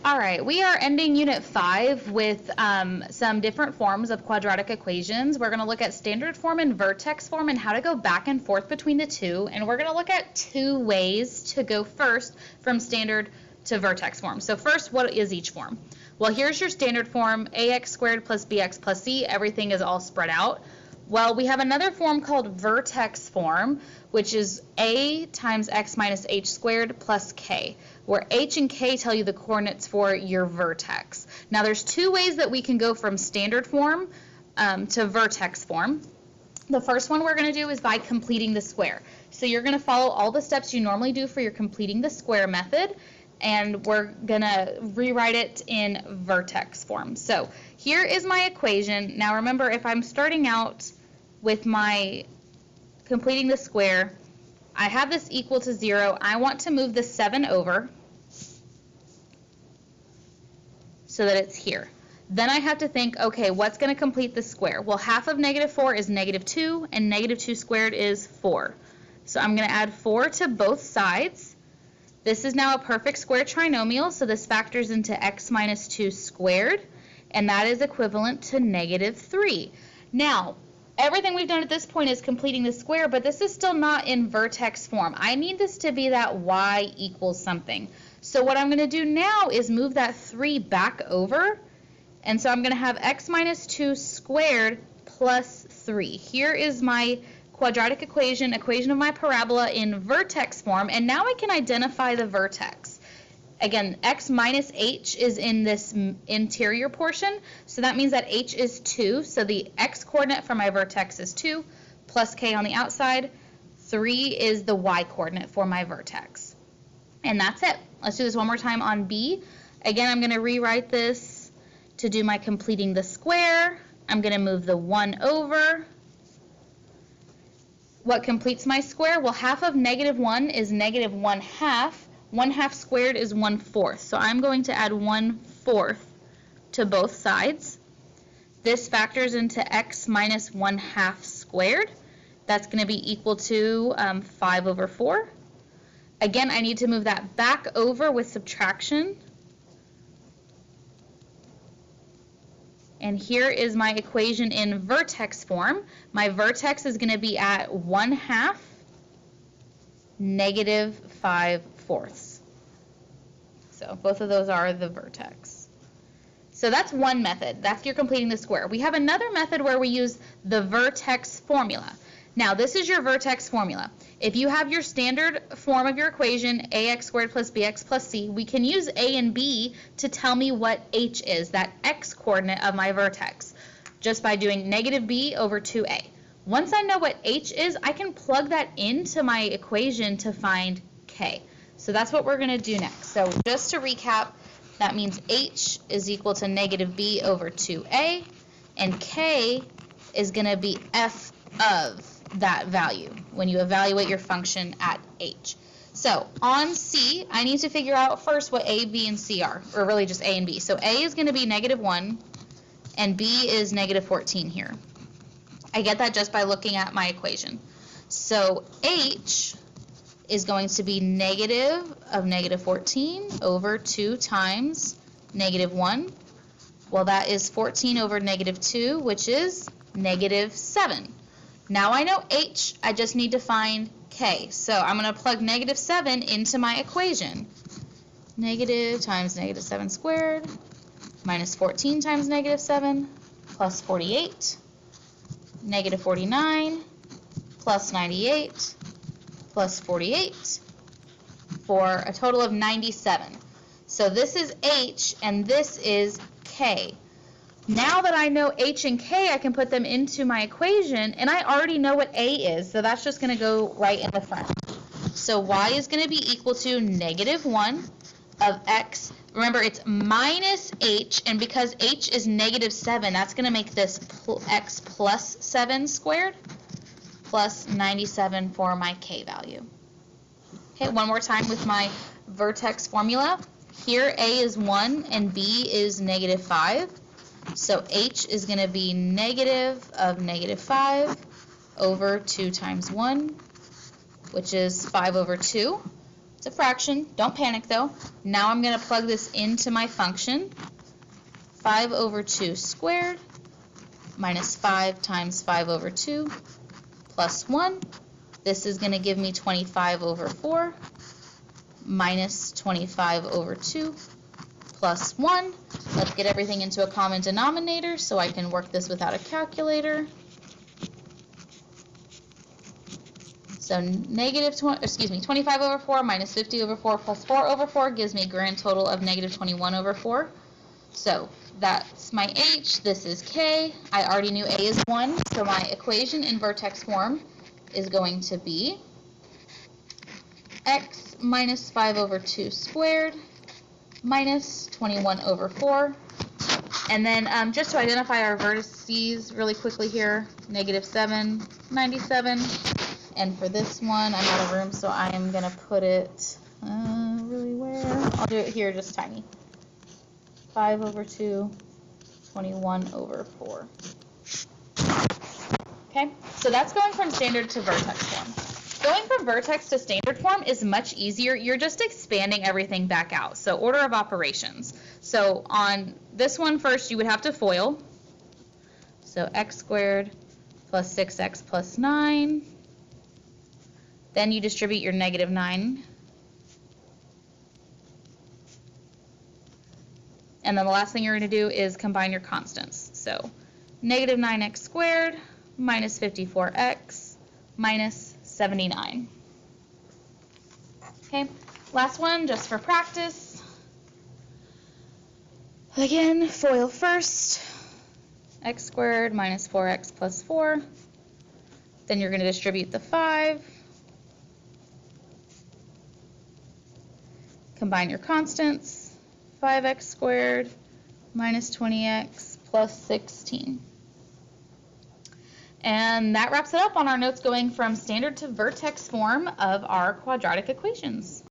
All right, we are ending Unit 5 with some different forms of quadratic equations. We're going to look at standard form and vertex form and how to go back and forth between the two. And we're going to look at two ways to go first from standard to vertex form. So first, what is each form? Well, here's your standard form, ax squared plus bx plus c. Everything is all spread out. Well, we have another form called vertex form, which is a times x minus h squared plus k, where h and k tell you the coordinates for your vertex. Now, there's two ways that we can go from standard form to vertex form. The first one we're going to do is by completing the square. So you're going to follow all the steps you normally do for your completing the square method, and we're going to rewrite it in vertex form. So here is my equation. Now remember, if I'm starting out with my completing the square, I have this equal to 0. I want to move the 7 over so that it's here. Then I have to think, okay, what's going to complete the square? Well, half of -4 is -2, and -2 squared is 4. So I'm going to add 4 to both sides. This is now a perfect square trinomial, so this factors into x minus 2 squared, and that is equivalent to -3. Now, everything we've done at this point is completing the square, but this is still not in vertex form. I need this to be that y equals something. So what I'm going to do now is move that 3 back over, and so I'm going to have x minus 2 squared plus 3. Here is my quadratic equation of my parabola in vertex form, and now I can identify the vertex. Again, x minus h is in this interior portion, so that means that h is 2, so the x coordinate for my vertex is 2, plus k on the outside. 3 is the y coordinate for my vertex. And that's it. Let's do this one more time on B. Again, I'm going to rewrite this to do my completing the square. I'm going to move the 1 over. What completes my square? Well, half of -1 is -1/2. 1/2 squared is 1/4. So I'm going to add 1/4 to both sides. This factors into x minus 1/2 squared. That's going to be equal to 5 over 4. Again, I need to move that back over with subtraction. And here is my equation in vertex form. My vertex is going to be at 1/2 -5/4. So both of those are the vertex. So that's one method. That's your completing the square. We have another method where we use the vertex formula. Now, this is your vertex formula. If you have your standard form of your equation, ax squared plus bx plus c, we can use a and b to tell me what h is, that x coordinate of my vertex, just by doing -b over 2a. Once I know what h is, I can plug that into my equation to find k. So that's what we're going to do next. So just to recap, that means h is equal to -b over 2a, and k is going to be f of that value when you evaluate your function at h. So on C, I need to figure out first what a, b, and c are, or really just a and b. So a is going to be -1, and b is -14 here. I get that just by looking at my equation. So h is going to be negative of -14 over 2 times -1. Well, that is 14 over -2, which is -7. Now I know h, I just need to find k. So I'm going to plug -7 into my equation. Negative times -7 squared minus 14 times -7 plus 48, -49 plus 98 plus 48 for a total of 97. So this is h and this is k. Now that I know h and k, I can put them into my equation, and I already know what a is, so that's just going to go right in the front. So y is going to be equal to -1 of x. Remember, it's minus h, and because h is -7, that's going to make this x plus 7 squared plus 97 for my k value. Okay, one more time with my vertex formula. Here a is 1 and b is -5. So h is going to be negative of -5 over 2 times 1, which is 5 over 2. It's a fraction. Don't panic though. Now I'm going to plug this into my function. 5 over 2 squared minus 5 times 5 over 2 plus 1. This is going to give me 25 over 4 minus 25 over 2 plus 1. Let's get everything into a common denominator so I can work this without a calculator. So 25 over 4 minus 50 over 4 plus 4 over 4 gives me a grand total of negative 21 over 4. So that's my h, this is k. I already knew a is 1, so my equation in vertex form is going to be x minus 5 over 2 squared minus 21 over 4. And then just to identify our vertices really quickly here, negative 7, 97. And for this one, I'm out of room, so I am going to put it really where? I'll do it here just tiny. 5 over 2, 21 over 4. Okay, so that's going from standard to vertex form. Going from vertex to standard form is much easier. You're just expanding everything back out. So order of operations. So on this one first, you would have to FOIL. So x squared plus 6x plus 9. Then you distribute your negative 9. And then the last thing you're going to do is combine your constants. So negative 9x squared minus 54x minus 79. Okay, last one just for practice. Again, FOIL first. X squared minus 4x plus 4. Then you're going to distribute the 5. Combine your constants. 5x squared minus 20x plus 16. And that wraps it up on our notes going from standard to vertex form of our quadratic equations.